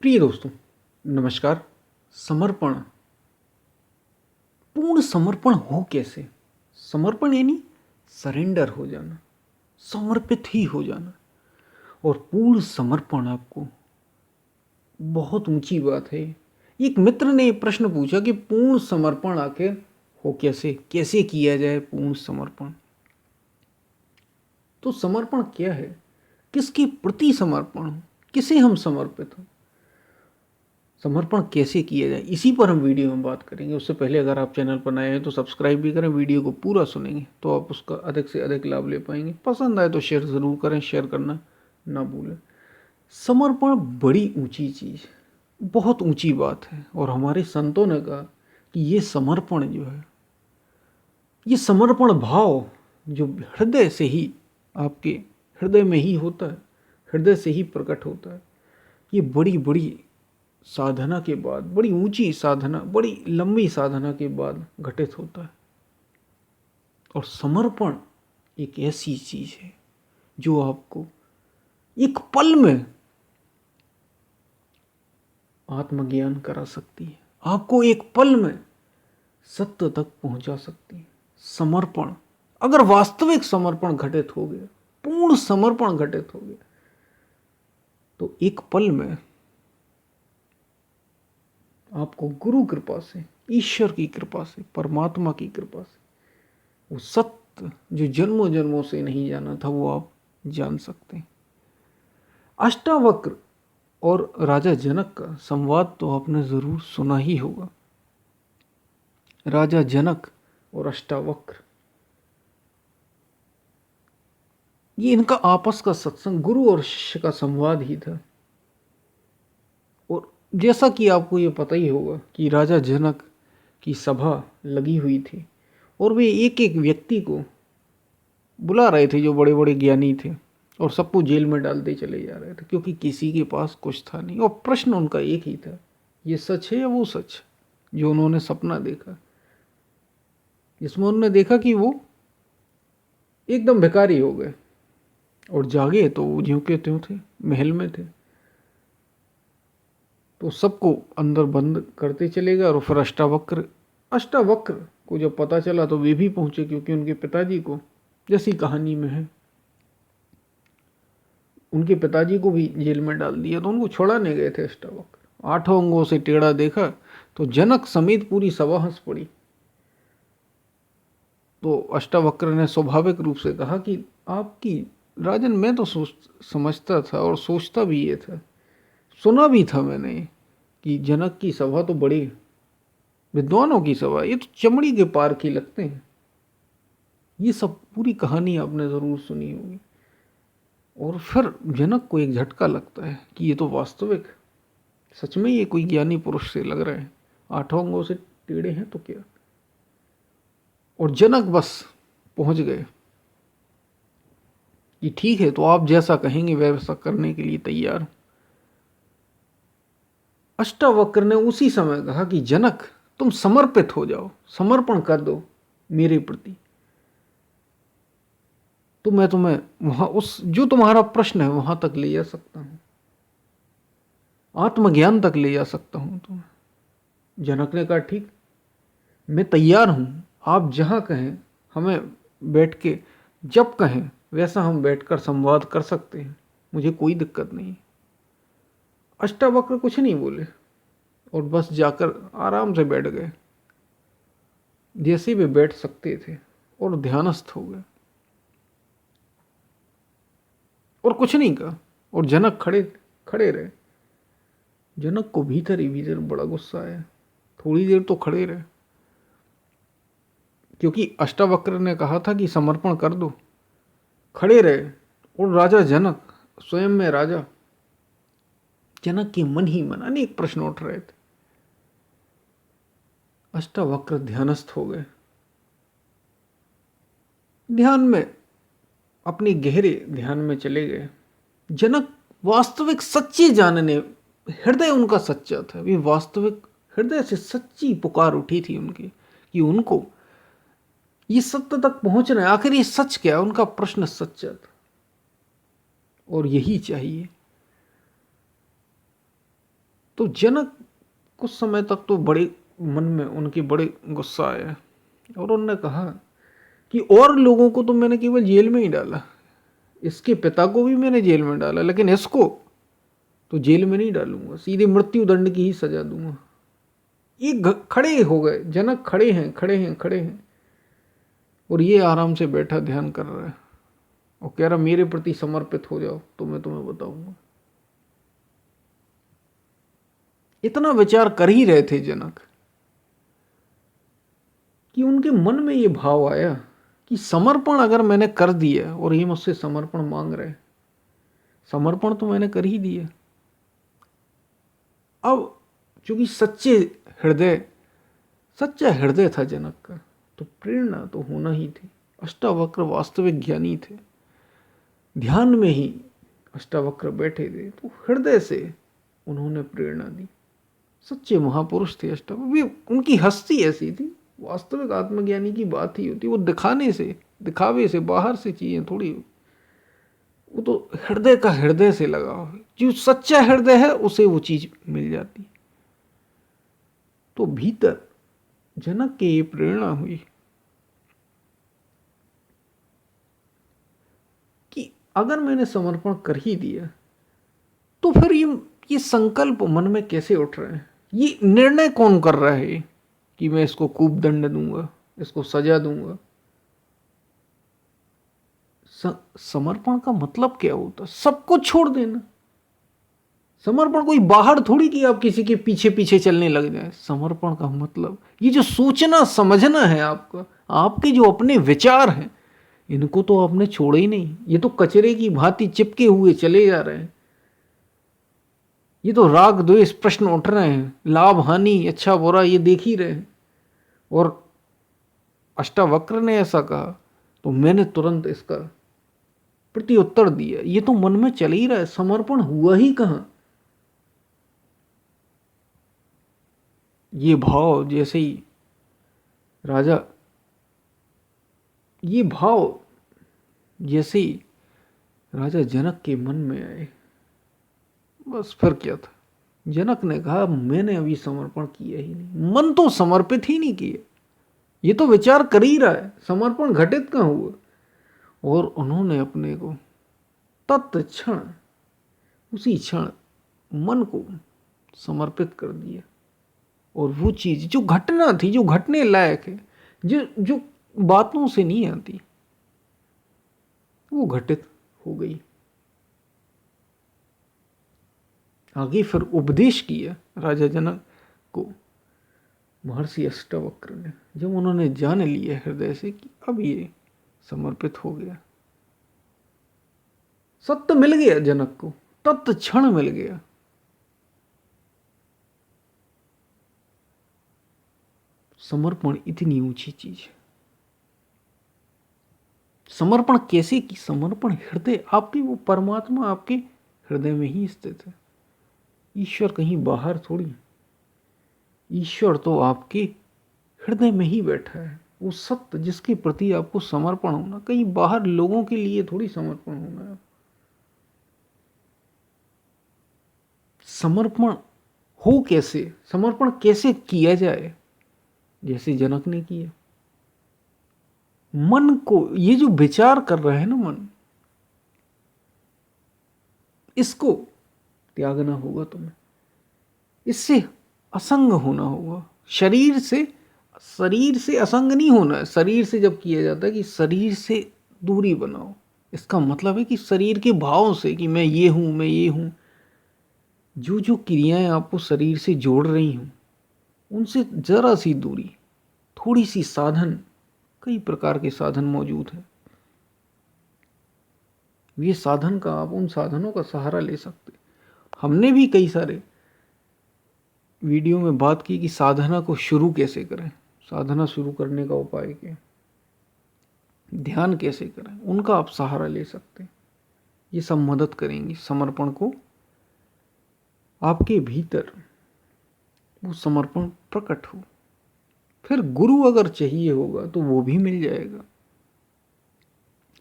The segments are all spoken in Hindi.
प्रिय दोस्तों, नमस्कार। समर्पण, पूर्ण समर्पण हो कैसे? समर्पण यानी सरेंडर हो जाना, समर्पित ही हो जाना। और पूर्ण समर्पण आपको बहुत ऊंची बात है। एक मित्र ने ये प्रश्न पूछा कि पूर्ण समर्पण आखिर हो कैसे, कैसे किया जाए पूर्ण समर्पण। तो समर्पण क्या है? किसके प्रति समर्पण हो? किसे हम समर्पित हो? समर्पण कैसे किया जाए, इसी पर हम वीडियो में बात करेंगे। उससे पहले अगर आप चैनल पर नए हैं तो सब्सक्राइब भी करें। वीडियो को पूरा सुनेंगे तो आप उसका अधिक से अधिक लाभ ले पाएंगे। पसंद आए तो शेयर ज़रूर करें, शेयर करना ना भूलें। समर्पण बड़ी ऊंची चीज़, बहुत ऊंची बात है। और हमारे संतों ने कहा कि ये समर्पण जो है, ये समर्पण भाव जो हृदय से ही, आपके हृदय में ही होता है, हृदय से ही प्रकट होता है, ये बड़ी बड़ी साधना के बाद, बड़ी ऊंची साधना, बड़ी लंबी साधना के बाद घटित होता है। और समर्पण एक ऐसी चीज है जो आपको एक पल में आत्मज्ञान करा सकती है, आपको एक पल में सत्य तक पहुंचा सकती है। समर्पण, अगर वास्तविक समर्पण घटित हो गया, पूर्ण समर्पण घटित हो गया, तो एक पल में आपको गुरु कृपा से, ईश्वर की कृपा से, परमात्मा की कृपा से वो सत्य जो जन्मों जन्मों से नहीं जाना था वो आप जान सकते हैं। अष्टावक्र और राजा जनक का संवाद तो आपने जरूर सुना ही होगा। राजा जनक और अष्टावक्र, ये इनका आपस का सत्संग, गुरु और शिष्य का संवाद ही था। और जैसा कि आपको ये पता ही होगा कि राजा जनक की सभा लगी हुई थी और वे एक एक व्यक्ति को बुला रहे थे जो बड़े बड़े ज्ञानी थे, और सबको जेल में डालते चले जा रहे थे, क्योंकि किसी के पास कुछ था नहीं। और प्रश्न उनका एक ही था, ये सच है या वो सच जो उन्होंने सपना देखा, जिसमें उन्होंने देखा कि वो एकदम भिखारी हो गए और जागे तो वो ज्यों के त्यों थे, महल में थे। तो सबको अंदर बंद करते चले गए। और फिर अष्टावक्र को जब पता चला तो वे भी पहुंचे, क्योंकि उनके पिताजी को, जैसी कहानी में है, उनके पिताजी को भी जेल में डाल दिया। तो उनको छुड़ाने गए थे अष्टावक्र। 8 अंगों से टेढ़ा देखा तो जनक समेत पूरी सभा हंस पड़ी। तो अष्टावक्र ने स्वाभाविक रूप से कहा कि आपकी राजन, मैं तो समझता था और सोचता भी ये था, सुना भी था मैंने कि जनक की सभा तो बड़ी विद्वानों की सभा, ये तो चमड़ी के पार की लगते हैं। ये सब पूरी कहानी आपने ज़रूर सुनी होगी। और फिर जनक को एक झटका लगता है कि ये तो वास्तविक, सच में ये कोई ज्ञानी पुरुष से लग रहे हैं, 8 अंगों से टेढ़े हैं तो क्या। और जनक बस पहुंच गए कि ठीक है, तो आप जैसा कहेंगे वैसा करने के लिए तैयार हूं। अष्टावक्र ने उसी समय कहा कि जनक, तुम समर्पित हो जाओ, समर्पण कर दो मेरे प्रति, तो मैं तुम्हें वहां, उस जो तुम्हारा प्रश्न है वहां तक ले जा सकता हूं, आत्मज्ञान तक ले जा सकता हूं तुम्हें। जनक ने कहा ठीक, मैं तैयार हूं, आप जहां कहें, हमें बैठ के जब कहें वैसा हम बैठकर संवाद कर सकते हैं, मुझे कोई दिक्कत नहीं। अष्टावक्र कुछ नहीं बोले और बस जाकर आराम से बैठ गए, जैसे वे बैठ सकते थे, और ध्यानस्थ हो गए और कुछ नहीं कहा। और जनक खड़े खड़े रहे। जनक को भीतर ही भीतर बड़ा गुस्सा आया। थोड़ी देर तो खड़े रहे, क्योंकि अष्टावक्र ने कहा था कि समर्पण कर दो। खड़े रहे। और राजा जनक, स्वयं में राजा जनक के मन ही मन अनेक प्रश्न उठ रहे थे। अष्टावक्र ध्यानस्थ हो गए, ध्यान में, अपने गहरे ध्यान में चले गए। जनक वास्तविक सच्चे जानने, हृदय उनका सच्चा था, वे वास्तविक हृदय से सच्ची पुकार उठी थी उनकी कि उनको ये सत्य तक पहुंचना है। आखिर ये सच क्या है? उनका प्रश्न सच्चा था और यही चाहिए। तो जनक कुछ समय तक तो बड़े मन में उनके बड़े गुस्सा आया और उन्होंने कहा कि और लोगों को तो मैंने केवल जेल में ही डाला, इसके पिता को भी मैंने जेल में डाला, लेकिन इसको तो जेल में नहीं डालूंगा, सीधे मृत्यु दंड की ही सजा दूंगा। ये खड़े हो गए, जनक खड़े हैं खड़े हैं खड़े हैं, और ये आराम से बैठा ध्यान कर रहा है और कह रहा मेरे प्रति समर्पित हो जाओ तो मैं तुम्हें बताऊंगा। इतना विचार कर ही रहे थे जनक कि उनके मन में ये भाव आया कि समर्पण अगर मैंने कर दिया और ये मुझसे समर्पण मांग रहे, समर्पण तो मैंने कर ही दिया, अब चूंकि सच्चा हृदय था जनक का, तो प्रेरणा तो होना ही थी। अष्टावक्र वास्तविक ज्ञानी थे, ध्यान में ही अष्टावक्र बैठे थे, तो हृदय से उन्होंने प्रेरणा दी। सच्चे महापुरुष थे अष्टावक्र, उनकी हस्ती ऐसी थी। वास्तविक आत्मज्ञानी की बात ही होती, वो दिखावे से बाहर से चीजें थोड़ी, वो तो हृदय का हृदय से लगा हो, जो सच्चा हृदय है उसे वो चीज मिल जाती। तो भीतर जनक के ये प्रेरणा हुई कि अगर मैंने समर्पण कर ही दिया तो फिर ये संकल्प मन में कैसे उठ रहे हैं, ये निर्णय कौन कर रहा है कि मैं इसको खूब दंड दूंगा, इसको सजा दूंगा। समर्पण का मतलब क्या होता? सब कुछ छोड़ देना। समर्पण कोई बाहर थोड़ी कि आप किसी के पीछे पीछे चलने लग जाए। समर्पण का मतलब ये जो सोचना समझना है आपका, आपके जो अपने विचार हैं, इनको तो आपने छोड़े ही नहीं। ये तो कचरे की भांति चिपके हुए चले जा रहे हैं। ये तो राग द्वेष प्रश्न उठ रहे हैं, लाभ हानि अच्छा बुरा ये देख ही रहे हैं। और अष्टावक्र ने ऐसा कहा तो मैंने तुरंत इसका प्रति उत्तर दिया। ये तो मन में चल ही रहा है, समर्पण हुआ ही कहां। ये भाव जैसे ही राजा, ये भाव जैसे ही राजा जनक के मन में आए, बस फिर क्या था, जनक ने कहा मैंने अभी समर्पण किया ही नहीं। मन तो समर्पित ही नहीं किया, ये तो विचार कर ही रहा है, समर्पण घटित कहां हुआ। और उन्होंने अपने को तत्क्षण, उसी क्षण मन को समर्पित कर दिया। और वो चीज जो घटना थी, जो घटने लायक है, जो बातों से नहीं आती, वो घटित हो गई। आगे फिर उपदेश किया राजा जनक को महर्षि अष्टावक्र ने। जब उन्होंने जान लिया हृदय से कि अब ये समर्पित हो गया, सत्य मिल गया जनक को, तत्क्षण मिल गया। समर्पण इतनी ऊंची चीज है। समर्पण कैसे की? समर्पण हृदय, आपकी वो परमात्मा आपके हृदय में ही स्थित है। ईश्वर कहीं बाहर थोड़ी, ईश्वर तो आपके हृदय में ही बैठा है। वो सत्य जिसके प्रति आपको समर्पण होना, कहीं बाहर लोगों के लिए थोड़ी समर्पण होना है। समर्पण हो कैसे, समर्पण कैसे किया जाए? जैसे जनक ने किया। मन को, ये जो विचार कर रहे हैं ना मन, इसको त्यागना होगा तुम्हें, इससे असंग होना होगा। शरीर से असंग नहीं होना है। शरीर से जब किया जाता है कि शरीर से दूरी बनाओ, इसका मतलब है कि शरीर के भावों से कि मैं ये हूं, मैं ये हूं, जो जो क्रियाएं आपको शरीर से जोड़ रही हूं, उनसे जरा सी दूरी, थोड़ी सी साधन। कई प्रकार के साधन मौजूद हैं। ये साधन का, आप उन साधनों का सहारा ले सकते। हमने भी कई सारे वीडियो में बात की कि साधना को शुरू कैसे करें, साधना शुरू करने का उपाय क्या, ध्यान कैसे करें, उनका आप सहारा ले सकते हैं। ये सब मदद करेंगी समर्पण को, आपके भीतर वो समर्पण प्रकट हो। फिर गुरु अगर चाहिए होगा तो वो भी मिल जाएगा,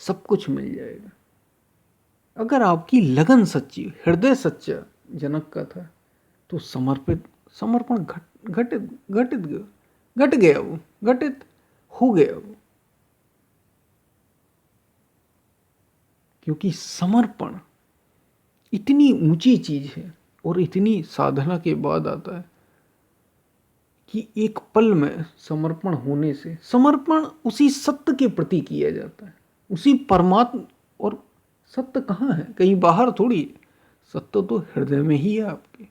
सब कुछ मिल जाएगा। अगर आपकी लगन सच्ची, हृदय सच्चा जनक का था, तो समर्पण घट गया, वो घटित हो गया वो। क्योंकि समर्पण इतनी ऊंची चीज है और इतनी साधना के बाद आता है कि एक पल में समर्पण होने से, समर्पण उसी सत्य के प्रति किया जाता है, उसी परमात्मा। और सत्य कहाँ है? कहीं बाहर थोड़ी है, सत्य तो हृदय में ही है आपके।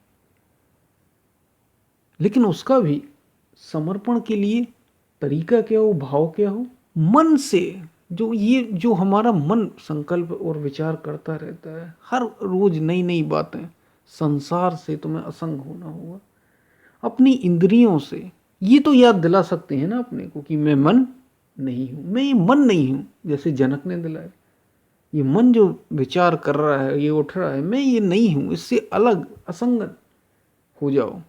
लेकिन उसका भी समर्पण के लिए तरीका क्या हो, भाव क्या हो? मन से, जो हमारा मन संकल्प और विचार करता रहता है हर रोज नई नई बातें, संसार से तुम्हें असंग होना होगा, अपनी इंद्रियों से। ये तो याद दिला सकते हैं ना अपने को कि मैं मन नहीं हूं, मैं ये मन नहीं हूं, जैसे जनक ने दिलाया। ये मन जो विचार कर रहा है, ये उठ रहा है, मैं ये नहीं हूं, इससे अलग असंगत हो जाओ।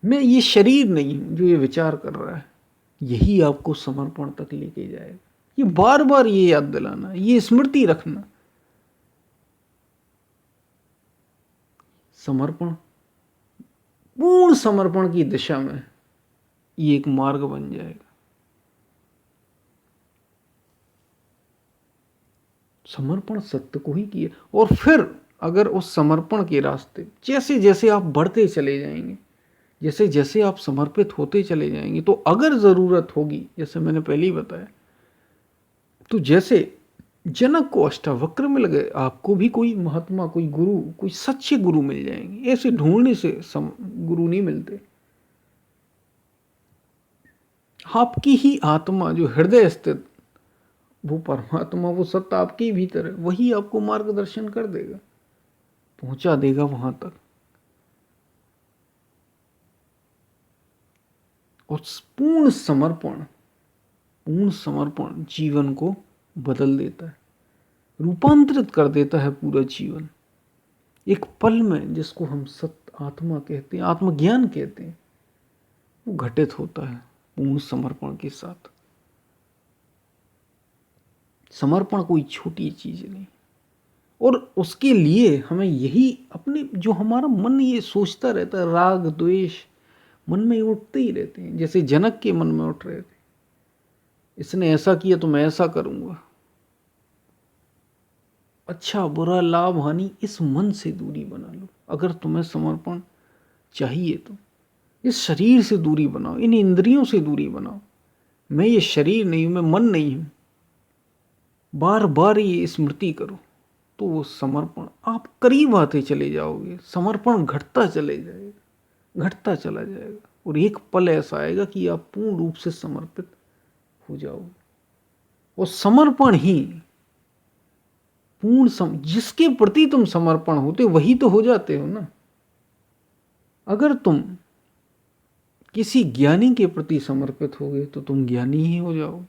मैं ये शरीर नहीं हूं जो ये विचार कर रहा है। यही आपको समर्पण तक लेके जाएगा। ये बार बार ये याद दिलाना, ये स्मृति रखना। समर्पण, पूर्ण समर्पण की दिशा में ये एक मार्ग बन जाएगा। समर्पण सत्य को ही किया। और फिर अगर उस समर्पण के रास्ते जैसे जैसे आप बढ़ते चले जाएंगे, जैसे जैसे आप समर्पित होते चले जाएंगे, तो अगर जरूरत होगी, जैसे मैंने पहले ही बताया, तो जैसे जनक को अष्टावक्र मिल गए, आपको भी कोई महात्मा, कोई गुरु, कोई सच्चे गुरु मिल जाएंगे। ऐसे ढूंढने से गुरु नहीं मिलते। आपकी ही आत्मा जो हृदय स्थित, वो परमात्मा, वो सत्य आपके ही भीतर है, वही आपको मार्गदर्शन कर देगा, पहुंचा देगा वहां तक। और पूर्ण समर्पण जीवन को बदल देता है, रूपांतरित कर देता है पूरा जीवन। एक पल में, जिसको हम सत्य आत्मा कहते हैं, आत्मज्ञान कहते हैं, वो घटित होता है पूर्ण समर्पण के साथ। समर्पण कोई छोटी चीज नहीं। और उसके लिए हमें यही अपने, जो हमारा मन ये सोचता रहता है, राग द्वेष मन में उठते ही रहते हैं, जैसे जनक के मन में उठ रहे थे, इसने ऐसा किया तो मैं ऐसा करूंगा, अच्छा बुरा लाभ हानि, इस मन से दूरी बना लो। अगर तुम्हें समर्पण चाहिए तो इस शरीर से दूरी बनाओ, इन इंद्रियों से दूरी बनाओ। मैं ये शरीर नहीं हूं, मैं मन नहीं हूं, बार बार ये स्मृति करो, तो वो समर्पण आप करीब आते चले जाओगे। समर्पण घटता चले जाएगा, घटता चला जाएगा, और एक पल ऐसा आएगा कि आप पूर्ण रूप से समर्पित हो जाओगे। और समर्पण ही जिसके प्रति तुम समर्पण होते वही तो हो जाते हो ना। अगर तुम किसी ज्ञानी के प्रति समर्पित होगे तो तुम ज्ञानी ही हो जाओगे।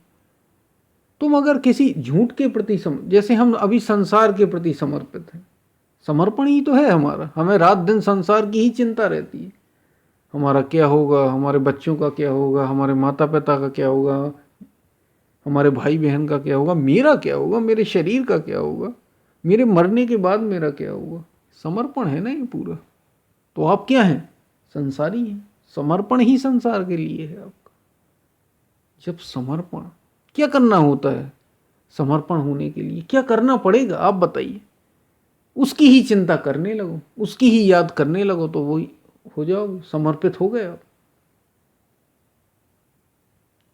तुम अगर किसी झूठ के प्रति जैसे हम अभी संसार के प्रति समर्पित हैं, समर्पण ही तो है हमारा। हमें रात दिन संसार की ही चिंता रहती है, हमारा क्या होगा, हमारे बच्चों का क्या होगा, हमारे माता पिता का क्या होगा, हमारे भाई बहन का क्या होगा, मेरा क्या होगा, मेरे शरीर का क्या होगा, मेरे मरने के बाद मेरा क्या होगा। समर्पण है ना ये पूरा। तो आप क्या हैं? संसारी हैं। समर्पण ही संसार के लिए है आपका। जब समर्पण, क्या करना होता है समर्पण होने के लिए? क्या करना पड़ेगा आप बताइए? उसकी ही चिंता करने लगो, उसकी ही याद करने लगो, तो वही हो जाओगे, समर्पित हो गए आप।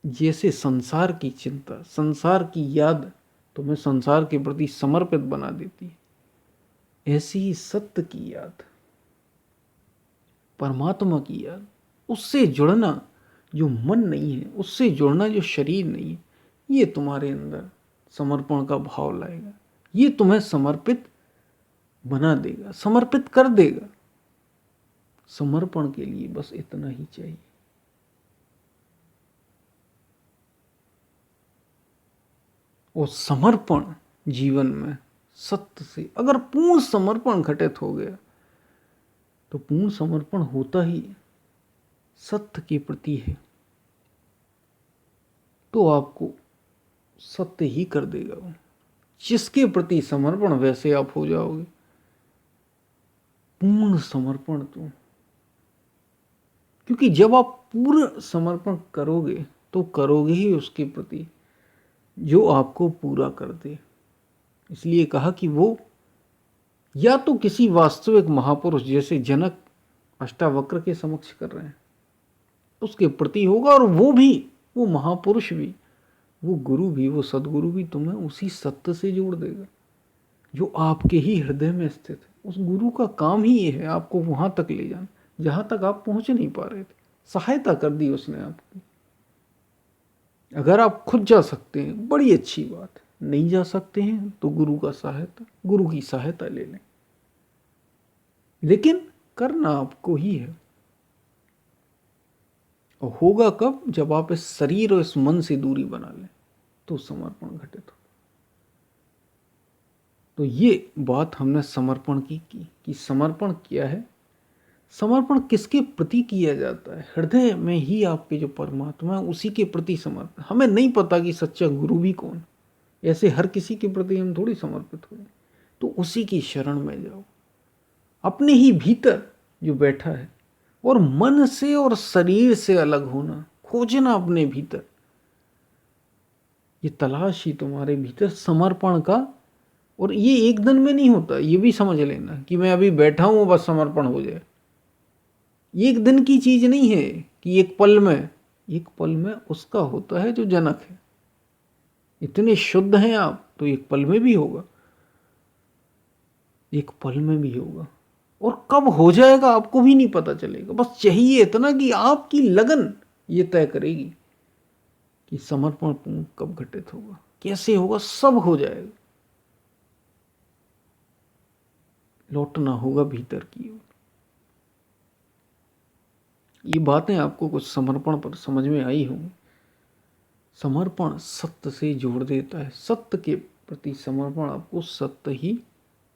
जैसे संसार की चिंता, संसार की याद तुम्हें संसार के प्रति समर्पित बना देती है, ऐसी ही सत्य की याद, परमात्मा की याद, उससे जुड़ना जो मन नहीं है, उससे जुड़ना जो शरीर नहीं है, ये तुम्हारे अंदर समर्पण का भाव लाएगा। ये तुम्हें समर्पित बना देगा, समर्पित कर देगा। समर्पण के लिए बस इतना ही चाहिए। और समर्पण जीवन में सत्य से अगर पूर्ण समर्पण घटित हो गया, तो पूर्ण समर्पण होता ही सत्य के प्रति है, तो आपको सत्य ही कर देगा वो। जिसके प्रति समर्पण, वैसे आप हो जाओगे। पूर्ण समर्पण दो, क्योंकि जब आप पूर्ण समर्पण करोगे तो करोगे ही उसके प्रति जो आपको पूरा कर दे। इसलिए कहा कि वो या तो किसी वास्तविक महापुरुष जैसे जनक अष्टावक्र के समक्ष कर रहे हैं उसके प्रति होगा, और वो भी, वो महापुरुष भी, वो गुरु भी, वो सदगुरु भी तुम्हें उसी सत्य से जोड़ देगा जो आपके ही हृदय में स्थित है। उस गुरु का काम ही ये है आपको वहां तक ले जाना जहां तक आप पहुंच नहीं पा रहे थे। सहायता कर दी उसने आपकी। अगर आप खुद जा सकते हैं बड़ी अच्छी बात है, नहीं जा सकते हैं तो गुरु की सहायता ले लें, लेकिन करना आपको ही है। और होगा कब? जब आप इस शरीर और इस मन से दूरी बना लें तो समर्पण घटित हो। तो ये बात हमने समर्पण की कि समर्पण क्या है, समर्पण किसके प्रति किया जाता है। हृदय में ही आपके जो परमात्मा है उसी के प्रति समर्पण। हमें नहीं पता कि सच्चा गुरु भी कौन, ऐसे हर किसी के प्रति हम थोड़ी समर्पित हो, तो उसी की शरण में जाओ। अपने ही भीतर जो बैठा है, और मन से और शरीर से अलग होना, खोजना अपने भीतर, ये तलाश ही तुम्हारे भीतर समर्पण का। और ये एक दिन में नहीं होता, ये भी समझ लेना कि मैं अभी बैठा हूं बस समर्पण हो जाए। एक दिन की चीज नहीं है कि एक पल में उसका होता है जो जनक है। इतने शुद्ध हैं आप तो एक पल में भी होगा, एक पल में भी होगा। और कब हो जाएगा आपको भी नहीं पता चलेगा। बस चाहिए इतना कि आपकी लगन ये तय करेगी कि समर्पण कब घटित होगा, कैसे होगा, सब हो जाएगा। लौटना होगा भीतर की ओर। ये बातें आपको कुछ समर्पण पर समझ में आई होंगी। समर्पण सत्य से जोड़ देता है, सत्य के प्रति समर्पण आपको सत्य ही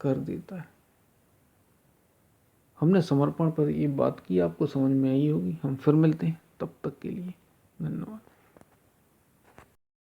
कर देता है। हमने समर्पण पर ये बात की, आपको समझ में आई होगी। हम फिर मिलते हैं, तब तक के लिए धन्यवाद।